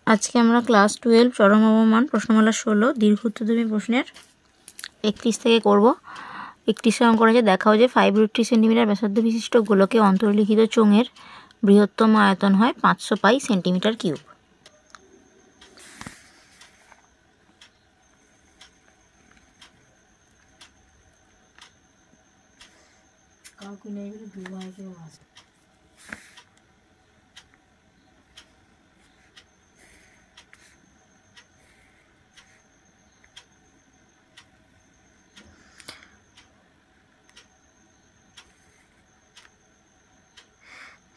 আজকে আমরা ক্লাস 12 চরম অবমান প্রশ্নমালা 16 দীর্ঘ উত্তরধর্মী প্রশ্নের 31 থেকে করব। 31 অঙ্ক করেছে, দেখাও যে 5√3 সেন্টিমিটার ব্যাসার্ধ বিশিষ্ট গোলকে অন্তর্লিখিত চোঙের বৃহত্তম আয়তন হয় 500 পাই সেন্টিমিটার কিউব।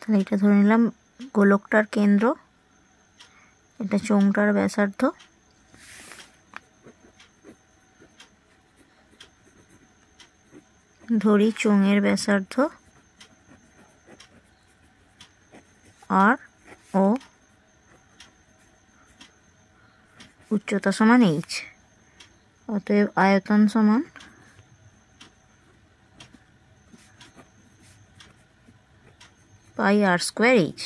তাহলে এটা ধরে নিলাম গোলকটার কেন্দ্র, এটা চোঙটার ব্যাসার্ধ, ধরি চোঙের ব্যাসার্ধ আর ও উচ্চতা সমান এইচ। অতএব আয়তন সমান পাই আর স্কোয়ার এইচ।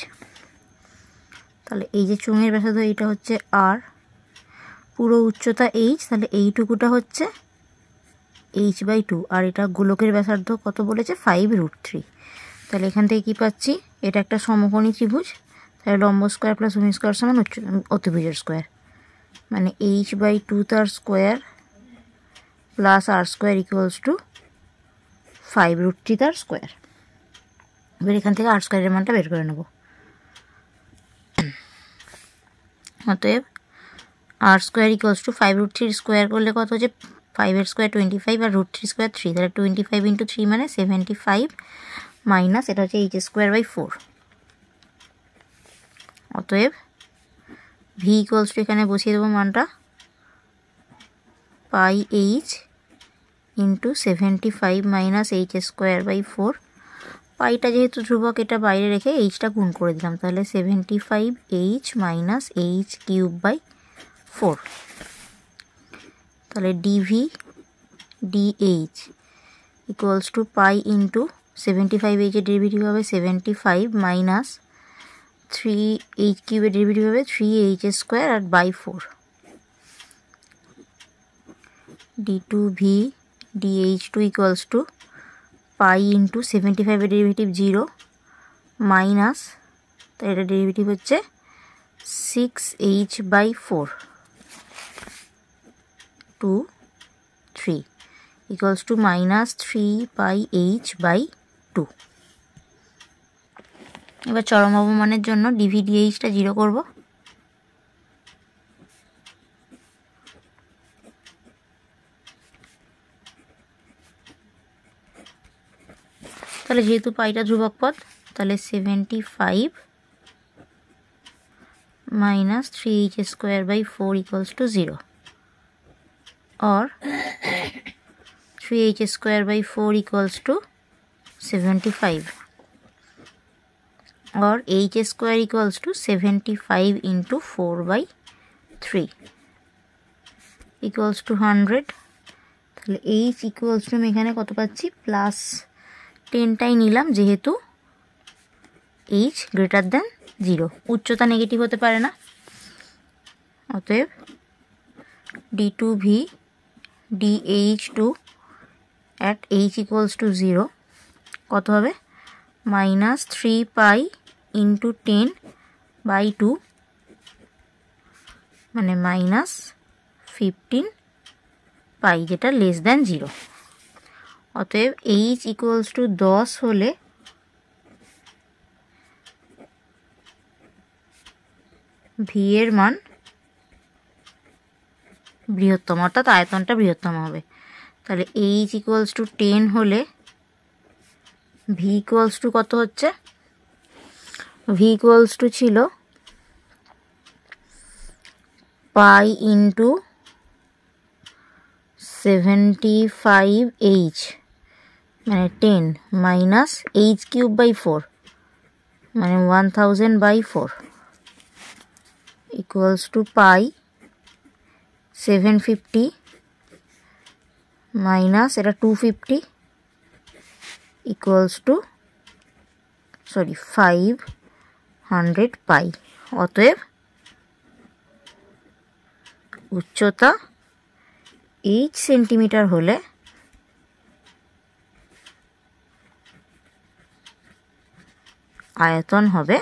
তাহলে এই যে চোঙের ব্যাসার্ধ এইটা হচ্ছে আর, পুরো উচ্চতা এইচ, তাহলে এইটুকুটা হচ্ছে h/2, আর এটা গোলকের ব্যাসার্ধ কত বলেছে 5√3। তাহলে এখান থেকে কি পাচ্ছি, এটা একটা সমকোণী ত্রিভুজ, তাহলে লম্ব স্কোয়ার প্লাস ভূমি স্কোয়ার সমান অতিভুজের স্কোয়ার, মানে h/2 তার square plus r square equals to 5√3 তার স্কোয়ার। এবার এখান থেকে আর স্কোয়ারের মানটা বের করে নেব। অতএব আর স্কোয়ার ইকুয়ালস টু 5√3 স্কোয়ার করলে কত হচ্ছে, 5 স্কোয়ার 25 আর √3 স্কোয়ার 3, তাহলে 25 × 3 মানে 75 মাইনাস এটা হচ্ছে h²/4। অতএব ভি ইকুয়ালস টু এখানে বসিয়ে দেবো মানটা পাই এইচ ইন্টু 75 মাইনাস h²/4। পাইটা যেহেতু ধ্রুবক, এটা বাইরে রেখে এইচটা গুণ করে দিলাম, তাহলে 75h মাইনাস h³/4। তাহলে dv dh equals to pi into 75h এর ডেরিভেটিভ হবে 75 মাইনাস 3h³ এর ডেরিভেটিভ হবে 3h² আর by 4। d2v dh2 equals to pi into 75 এর ডেরিভেটিভ 0 মাইনাস, তাই এটা ডেরিভেটিভ হচ্ছে 6h/4 2 3 equals to minus 3πh/2। এবার চরম অবমানের জন্য ডিভিডিএইচটা 0 করব। তাহলে যেহেতু পাইটা ধ্রুবক পদ, তাহলে 75 মাইনাস 3h²/4 ইকুয়ালস টু 0, और 3h²/4 इक्वल्स टू 75, और h² equals to 75 into 4/3 equals to 100। তাহলে h ইকুয়ালস টু আমি এখানে কত পাচ্ছি, প্লাস 10টাই নিলাম যেহেতু h গ্রেটার দেন 0, উচ্চতা নেগেটিভ হতে পারে না। অতএব d2v dh2 at h equals to 0 কত হবে, মাইনাস 3π ইন্টু 10/2 মানে মাইনাস 15 পাই, যেটা লেস দেন 0। অতএব h ইকুয়ালস টু 10 হলে ভি এর মান বৃহত্তম, অর্থাৎ আয়তনটা বৃহত্তম হবে। তাহলে h ইকুয়ালস টু 10 হলে ভি ইকুয়ালস টু কত হচ্ছে, ভি ইকুয়ালস টু ছিল পাই ইন্টু 75h মানে 10 মাইনাস h³/4 মানে 1000/4 ইকুয়ালস টু পাই 750 মাইনাস এটা 250 ইকুয়ালস টু 500 পাই। অতএব উচ্চতা h সেন্টিমিটার হলে আয়তন হবে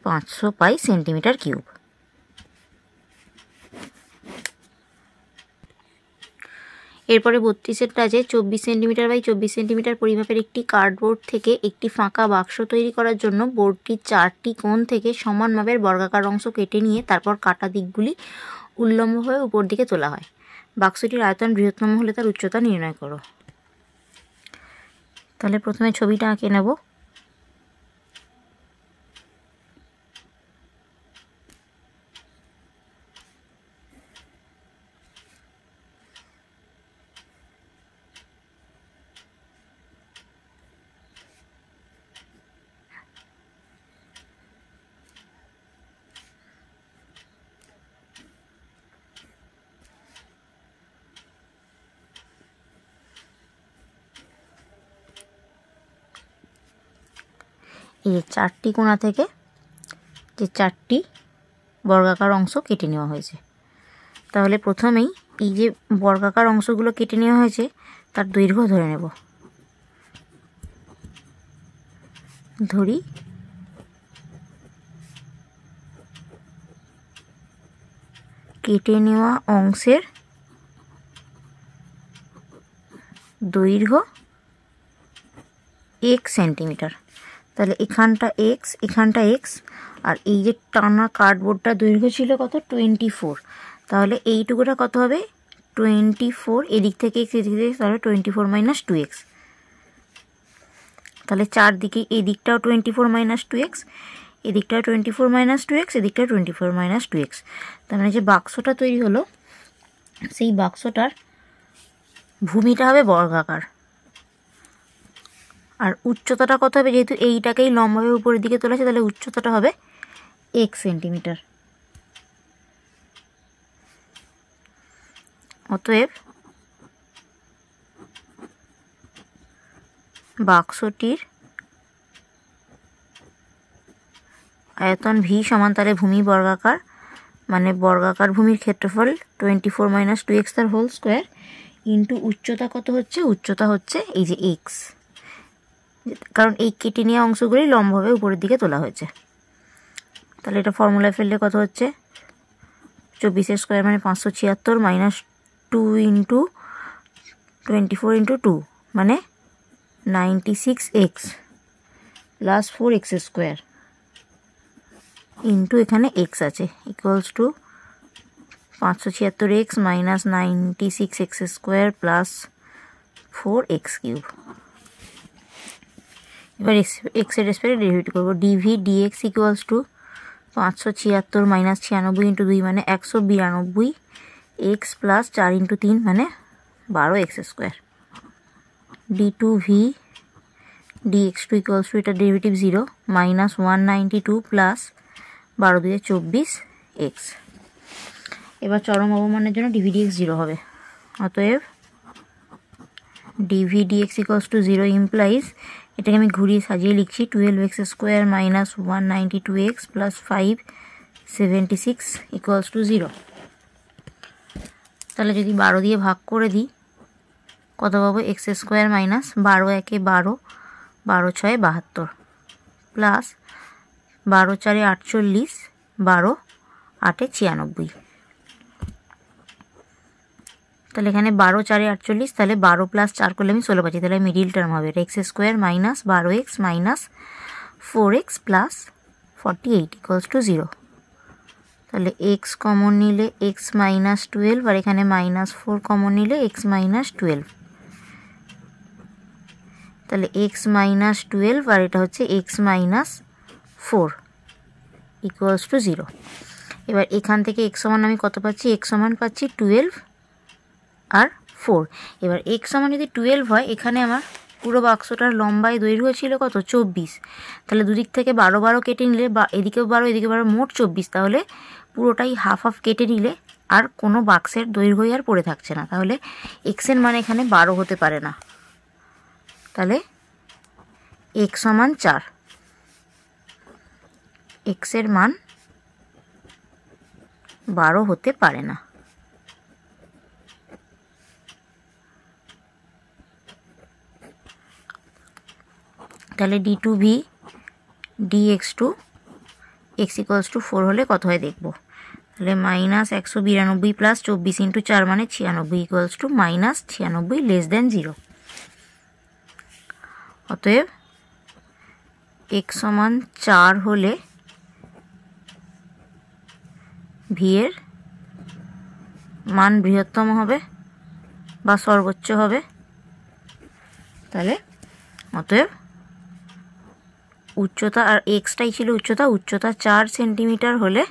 500 পাই সেন্টিমিটার কিউব। এরপরে 32-এরটা আছে 24 সেন্টিমিটার বাই 24 সেন্টিমিটার পরিমাপের একটি কার্ডবোর্ড থেকে একটি ফাঁকা বাক্স তৈরি করার জন্য বোর্ডটির 4টি কোণ থেকে সমান মাপের বর্গাকার অংশ কেটে নিয়ে তারপর কাটা দিকগুলি উল্লম্বভাবে উপর দিকে তোলা হয়। বাক্সটির আয়তন বৃহত্তম হলে তার উচ্চতা নির্ণয় করো। তাহলে প্রথমে ছবিটা আঁকে নেব। এই 4টি কোণা থেকে যে 4টি বর্গাকার অংশ কেটে নেওয়া হয়েছে। তাহলে প্রথমেই এই যে বর্গাকার অংশগুলো কেটে নেওয়া হয়েছে তার দৈর্ঘ্য ধরে নেব। ধরি কেটে নেওয়া অংশের দৈর্ঘ্য x সেন্টিমিটার। তাহলে এখানটা x, এখানটা x, আর এই যে টানা কার্ডবোর্ডটার দৈর্ঘ্য ছিল কত 24। তাহলে এইটুকুটা কত হবে 24, এদিক থেকে x এদিক থেকে তাহলে 24 মাইনাস 2x। তাহলে চারদিকে এই দিকটাও 24 minus 2x, এদিকটাও 24 minus 2x, এদিকটাও 24 minus 2x। তার মানে যে বাক্সটা তৈরি হলো সেই বাক্সটার ভূমিটা হবে বর্গাকার, আর উচ্চতাটা কত হবে, যেহেতু এইটাকেই লম্বাভাবে উপরের দিকে তোলা আছে তাহলে উচ্চতাটা হবে x সেন্টিমিটার। অতএব বাক্সটির আয়তন v সমান তাহলে ভূমি বর্গাকার, মানে বর্গাকার ভূমির ক্ষেত্রফল 24 মাইনাস 2x তার হোল স্কোয়ার ইন্টু উচ্চতা কত হচ্ছে, উচ্চতা হচ্ছে এই যে x, কারণ এই কেটে নেওয়া অংশগুলি লম্বভাবে উপরের দিকে তোলা হয়েছে। তাহলে এটা ফর্মুলায় ফেললে কত হচ্ছে 24 স্কোয়ার মানে 576 মাইনাস 2 ইন্টু 24 ইন্টু 2 মানে 96x plus 4x square into এখানে x আছে equals to 576x minus 96x square plus 4x cube. এবার x এর রেসপেক্টে ডেরিভেটিভ করবো। dv dx equals to 576 minus 96 into 2 মানে 192 x প্লাস 4 ইন্টু 3 মানে 12x square. d2v dx2 equals to এটা derivative 0 minus 192 plus 12 2 24x। এবার চরম অবমানের জন্য dv dx 0 হবে। অতএব dv dx equals to 0 implies, এটাকে আমি ঘুরিয়ে সাজিয়ে লিখছি 12x square minus 192x plus 576 equals to 0। তাহলে যদি 12 দিয়ে ভাগ করে দিই কত পাবো, এক্স স্কোয়ার মাইনাস 12 একে 12, 12 ছয় 72 প্লাস 12 চারে 48, 12 আটে 96। তাহলে এখানে 12 4 48, তাহলে 12 প্লাস 4 করলে আমি 16 পাচ্ছি, তাহলে মিডিল টার্ম হবে এটা x square minus 12x minus 4x plus 48 equals to 0। তাহলে x কমন নিলে x মাইনাস 12 আর এখানে মাইনাস 4 কমন নিলে x মাইনাস 12, তাহলে x মাইনাস 12 আর এটা হচ্ছে x মাইনাস 4 ইকুয়ালস টু 0। এবার এখান থেকে x সমান আমি কত পাচ্ছি, x সমান পাচ্ছি 12 আর 4। এবার x সমান যদি 12 হয়, এখানে আমার পুরো বাক্সটার লম্বায় দৈর্ঘ্য ছিল কত 24, তাহলে দুদিক থেকে 12 12 কেটে নিলে বা এদিকেও 12 এদিকে 12 মোট 24, তাহলে পুরোটাই হাফ হাফ কেটে নিলে আর কোনো বাক্সের দৈর্ঘ্যই আর পড়ে থাকছে না, তাহলে x এর মান এখানে 12 হতে পারে না। তাহলে x সমান 4, x এর মান 12 হতে পারে না। তাহলে d2v dx2 x = 4 হলে কত হয় দেখব। তাহলে -192 প্লাস 24 ইন্টু 4 মানে 96 -96 <0। অতএব x সমান 4 হলে v এর মান বৃহত্তম হবে বা সর্বোচ্চ হবে। তাহলে অতএব উচ্চতা, আর এক্সটাই ছিল উচ্চতা 4 সেন্টিমিটার হলে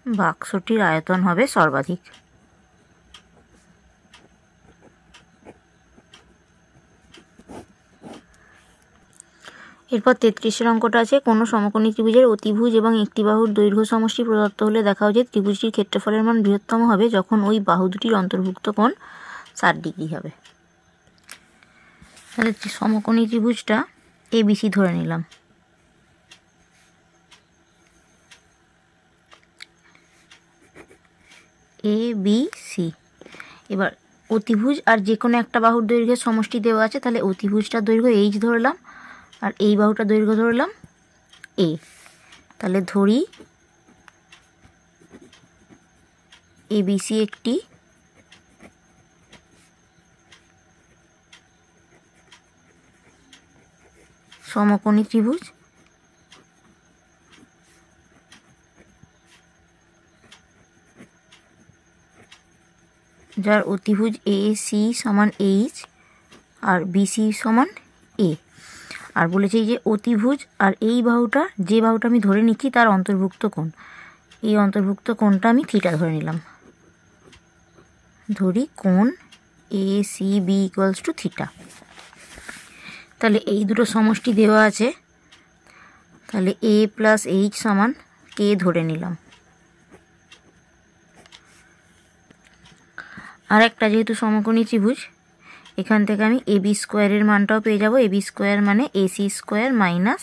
বাক্সটির আয়তন হবে সর্বাধিক। এরপর 33 অঙ্কটা আছে, কোনো সমকোণী ত্রিভুজের অতিভুজ এবং একটি বাহুর দৈর্ঘ্য সমষ্টি প্রদত্ত হলে দেখা যায় ত্রিভুজটির ক্ষেত্রফলের মান বৃহত্তম হবে যখন ওই বাহু দুটির অন্তর্ভুক্ত কোণ 60 ডিগ্রি হবে। তাহলে সমকোণী ত্রিভুজটা ABC ধরে নিলাম। ABC। এবার অতিভুজ আর যে কোনো একটা বাহুর দৈর্ঘ্যের সমষ্টি দেওয়া আছে, তাহলে অতিভুজটার দৈর্ঘ্য H ধরলাম আর এই বাহুটার দৈর্ঘ্য ধরলাম A। তাহলে ধরি ABC একটি সমকোণী ত্রিভুজ। যার অতিভুজ AC সমান H আর BC সমান A। আর বলেছে যে অতিভুজ আর এই বাহুটা, যে বাহুটা আমি ধরে নিচ্ছি তার অন্তর্ভুক্ত কোণ, এই অন্তর্ভুক্ত কোণটা আমি থিটা ধরে নিলাম। ধরি কোণ ACB = থিটা। তাহলে এই দুটো সমষ্টি দেওয়া আছে, তাহলে A + H সমান K ধরে নিলাম। আর একটা যেহেতু সমকোণী ত্রিভুজ, এখান থেকে আমি AB² এর মানটাও পেয়ে যাব। AB² মানে AC² মাইনাস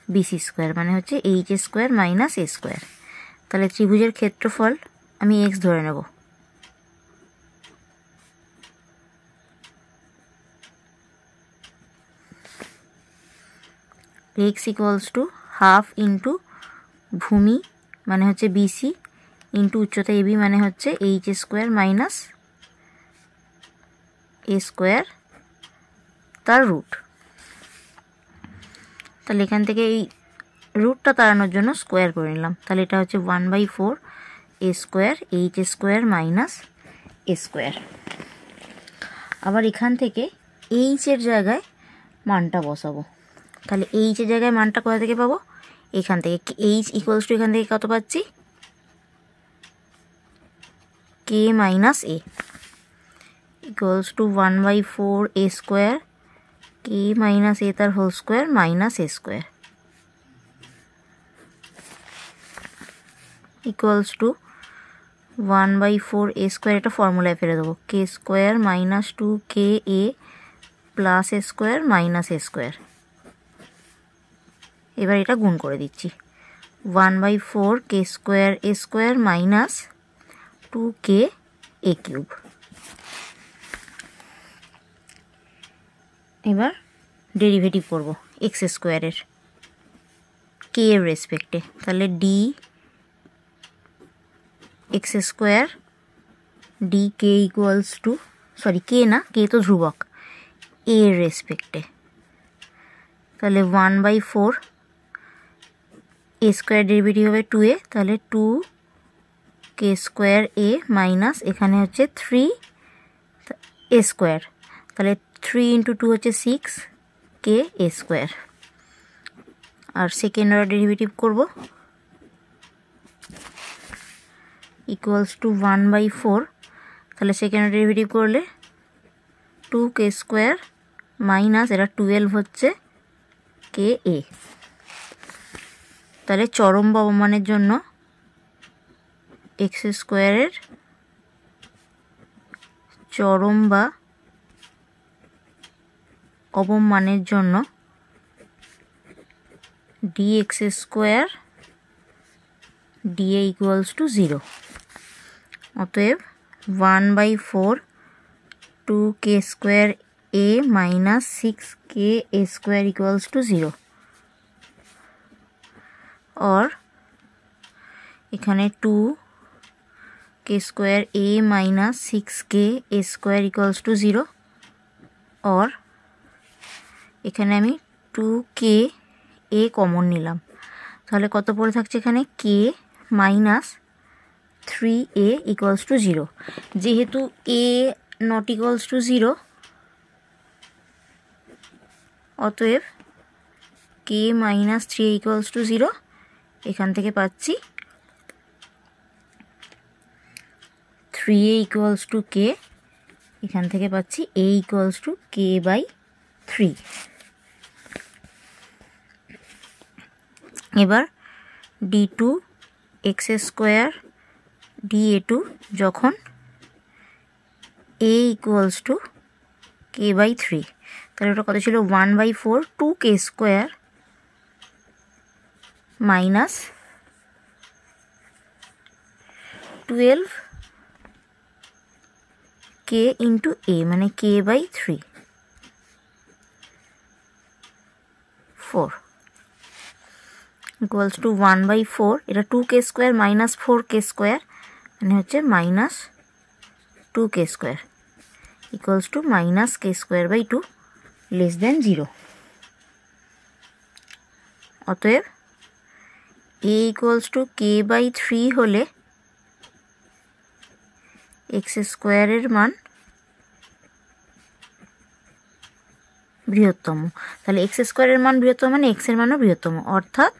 BC² মানে হচ্ছে HA² মাইনাস A²। তাহলে ত্রিভুজের ক্ষেত্রফল আমি x ধরে নেব। x = হাফ ইন্টু ভূমি মানে হচ্ছে BC ইন্টু উচ্চতা AB মানে হচ্ছে HA² মাইনাস A² তার রুট। তাহলে এখান থেকে এই রুটটা তাড়ানোর জন্য স্কোয়ার করে নিলাম। তাহলে এটা হচ্ছে 1/4 A² HA² মাইনাস A²। আবার এখান থেকে H এর জায়গায় মানটা বসাবো। তাহলে H এর জায়গায় মানটা কোথা থেকে পাবো? এখান থেকে H = এখান থেকে কত পাচ্ছি? K minus A = 1/4 A² K minus A তার whole square minus A² = 1/4 A²। এটা ফর্মুলায় ফেলে দেবো, K² minus 2KA plus A² minus A²। এবার এটা গুণ করে দিচ্ছি, 1/4 K² A² মাইনাস 2KA³। এবার ডেরিভেটিভ করব x² এর k এর রেসপেক্টে। তাহলে d x² dk = k না, k তো ধ্রুবক, a এর রেসপেক্টে। তাহলে 1/4 A² ডেরিভেটিভ হবে 2a, তাহলে 2k² a মাইনাস এখানে হচ্ছে 3a²। তাহলে 3 × 2 হচ্ছে 6KA²। আর সেকেন্ড অর্ডার ডেরিভেটিভ করব, = 1/4। তাহলে সেকেন্ড অর্ডার ডেরিভেটিভ করলে 2k² মাইনাস এটা 12 হচ্ছে KA। তাহলে চরম বা অবমানের জন্য x² এর চরম বা অবম মানের জন্য dx square dA equals to 0। অতএব 1/4 2k square a minus 6k a square equals two 0। और এখানে 2k square a minus 6k a square equals two 0। और এখানে আমি 2k a কমন নিলাম, তাহলে কত পড়ে থাকছে এখানে k minus 3a equals to 0। যেহেতু a নট ইকুয়ালস টু 0, অতএব k minus 3a equals to 0। এখান থেকে পাচ্ছি 3a ইকুয়ালস টু k, এখান থেকে পাচ্ছি a ইকুয়ালস টু k/3। এবার d2 x স্কোয়ার dA2 যখন a ইকুয়ালস টু k/3, তাহলে ওটা কত ছিল 1/4 2k square minus 12k into a মানে k/3 4 ইকুয়ালস টু 1/4, এটা 2k square minus 4k square মানে হচ্ছে minus 2k square equals to minus k square less than 0। অতএব a ইকুয়ালস টু k/3 হলে x স্কোয়ারের মান বৃহত্তম। তাহলে x স্কোয়ারের মান বৃহত্তম মানে x এর মানও বৃহত্তম, অর্থাৎ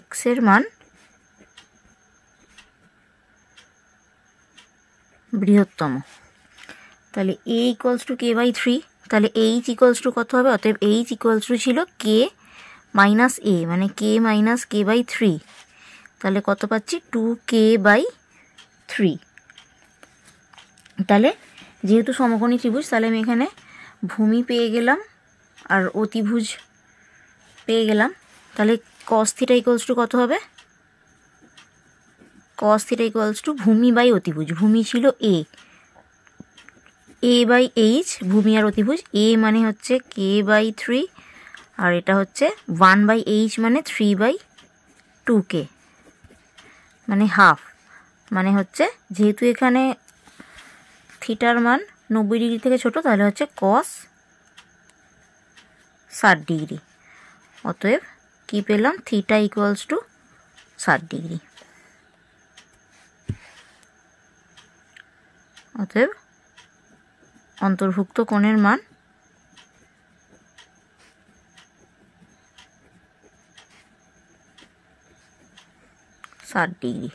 x এর মান বৃহত্তম। তাহলে a ইকুয়ালস টু k/3, তাহলে h ইকুয়ালস টু কত হবে? অতএব h ইকুয়ালস টু ছিল k মাইনাস a মানে k মাইনাস k/3, তাহলে কত পাচ্ছি 2k/3। তাহলে যেহেতু সমকোণী ত্রিভুজ, তাহলে আমি এখানে ভূমি পেয়ে গেলাম আর অতিভুজ পেয়ে গেলাম। তাহলে cos থিটা ইকুয়ালস টু কত হবে? cos থিটা ইকুয়ালস টু ভূমি বাই অতিভুজ। ভূমি ছিল a/h, ভূমি আর অতিভুজ। a মানে হচ্ছে k/3 আর এটা হচ্ছে 1/h মানে 3/2k মানে হাফ, মানে হচ্ছে যেহেতু এখানে থিটার মান 90 ডিগ্রি থেকে ছোট, তাহলে হচ্ছে cos 60 ডিগ্রি। অতএব কি পেলাম? Theta equals to 60 degree. অতএব অন্তর্ভুক্ত কোণের মান 60 ডিগ্রি।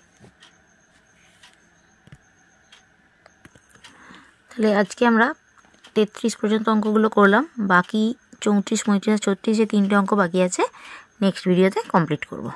তাহলে আজকে আমরা 33 পর্যন্ত অঙ্কগুলো করলাম, বাকি 34, 35, 36 যে 3টে অঙ্ক বাকি আছে নেক্সট ভিডিওতে কমপ্লিট করব।